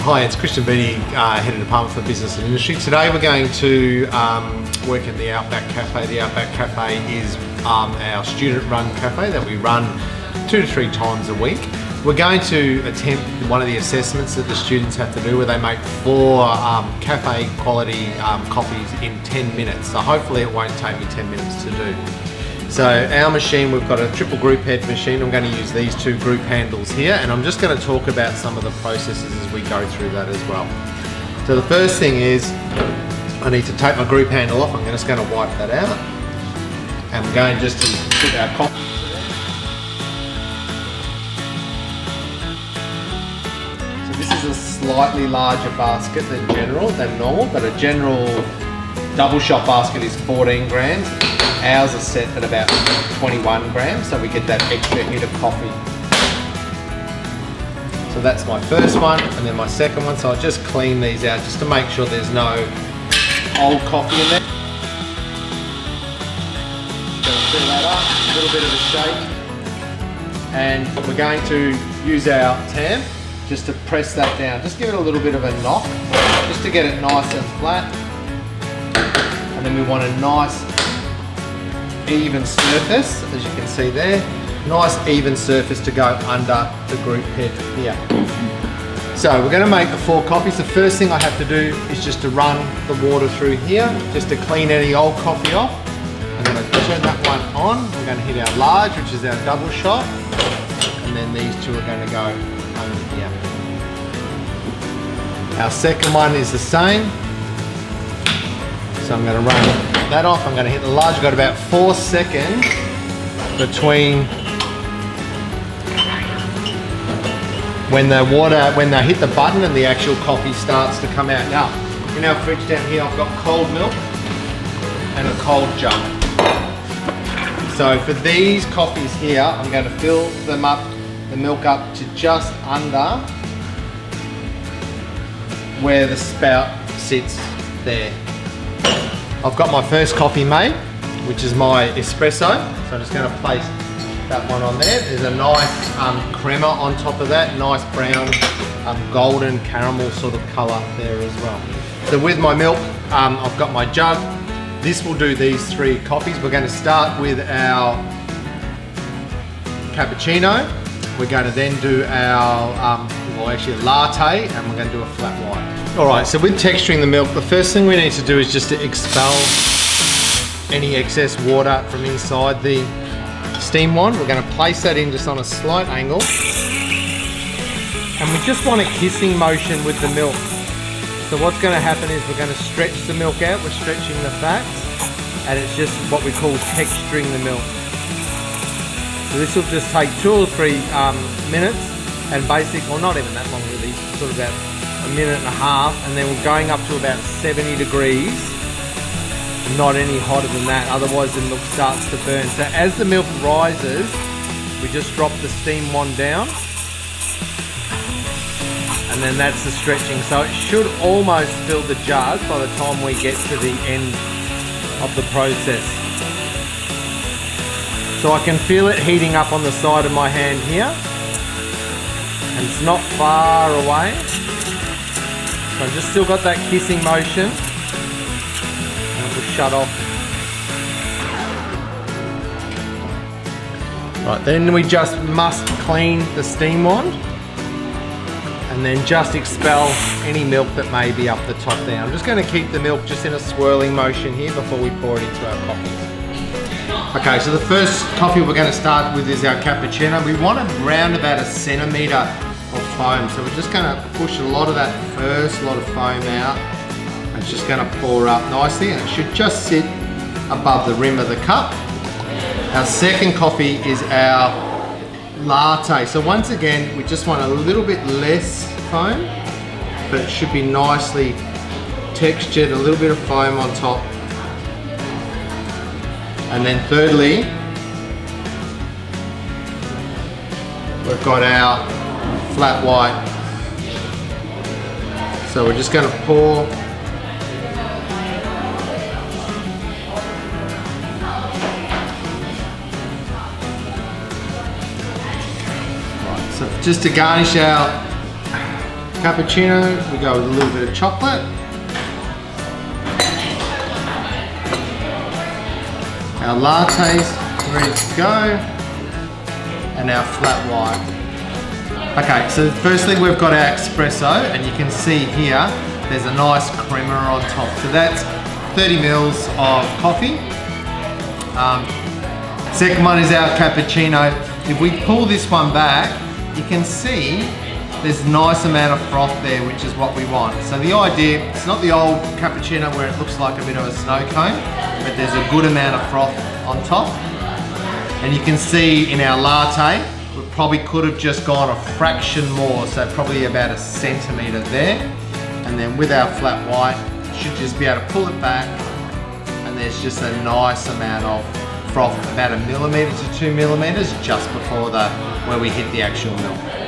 Hi, it's Christian Beattie, Head of Department for Business and Industry. Today we're going to work at the Outback Cafe. The Outback Cafe is our student-run cafe that we run 2 to 3 times a week. We're going to attempt one of the assessments that the students have to do where they make 4 cafe quality coffees in 10 minutes. So hopefully it won't take me 10 minutes to do. So our machine, we've got a triple group head machine. I'm going to use these 2 group handles here, and I'm just going to talk about some of the processes as we go through that as well. So the first thing is I need to take my group handle off. I'm just going to wipe that out. And we're going just to put our coffee. So this is a slightly larger basket than normal, but a general double shot basket is 14 grams. Ours are set at about 21 grams, so we get that extra hit of coffee. So that's my first one, and then my second one. So I'll just clean these out just to make sure there's no old coffee in there. Gonna fill that up, a little bit of a shake. And we're going to use our tam just to press that down. Just give it a little bit of a knock, just to get it nice and flat. And then we want a nice even surface, as you can see there. Nice even surface to go under the group head here. So we're going to make the 4 coffees. The first thing I have to do is just to run the water through here, just to clean any old coffee off. And then I turn that one on. We're going to hit our large, which is our double shot. And then these 2 are going to go under here. Our second one is the same. So I'm going to run that off. I'm going to hit the large. I've got about 4 seconds between when they hit the button and the actual coffee starts to come out. Now, in our fridge down here, I've got cold milk and a cold jug. So for these coffees here, I'm going to fill them up, the milk up to just under where the spout sits there. I've got my first coffee made, which is my espresso. So I'm just going to place that one on there. There's a nice crema on top of that, nice brown, golden caramel sort of colour there as well. So with my milk, I've got my jug. This will do these 3 coffees. We're going to start with our cappuccino. We're going to then do our, a latte, and we're going to do a flat white. Alright, so with texturing the milk, the first thing we need to do is just to expel any excess water from inside the steam wand. We're going to place that in just on a slight angle. And we just want a kissing motion with the milk. So what's going to happen is we're going to stretch the milk out, we're stretching the fats, and it's just what we call texturing the milk. So this will just take 2 or 3 minutes, and well, not even that long really, sort of about a minute and a half, and then we're going up to about 70 degrees. Not any hotter than that, otherwise the milk starts to burn. So as the milk rises, we just drop the steam wand down, and then that's the stretching. So it should almost fill the jug by the time we get to the end of the process. So I can feel it heating up on the side of my hand here, and it's not far away. So I've just still got that kissing motion, and it will shut off. Right, then we just must clean the steam wand, and then just expel any milk that may be up the top there. I'm just going to keep the milk just in a swirling motion here before we pour it into our coffee. Okay, so the first coffee we're going to start with is our cappuccino. We want around about 1 centimetre of foam, so we're just going to push a lot of that first lot of foam out. It's just going to pour up nicely, and it should just sit above the rim of the cup. Our second coffee is our latte. So once again, we just want a little bit less foam, but it should be nicely textured, a little bit of foam on top. And then thirdly, we've got our flat white. So we're just going to pour So just to garnish our Cappuccino, we go with a little bit of chocolate. Our latte's ready to go. And our flat white. Okay, so firstly we've got our espresso, and you can see here there's a nice creamer on top. So that's 30 mils of coffee. Second one is our cappuccino. If we pull this one back, you can see there's a nice amount of froth there, which is what we want. So the idea, it's not the old cappuccino where it looks like a bit of a snow cone, but there's a good amount of froth on top. And you can see in our latte, we probably could have just gone a fraction more, so probably about a centimetre there. And then with our flat white, you should just be able to pull it back, and there's just a nice amount of froth, about 1 millimetre to 2 millimetres just before where we hit the actual milk.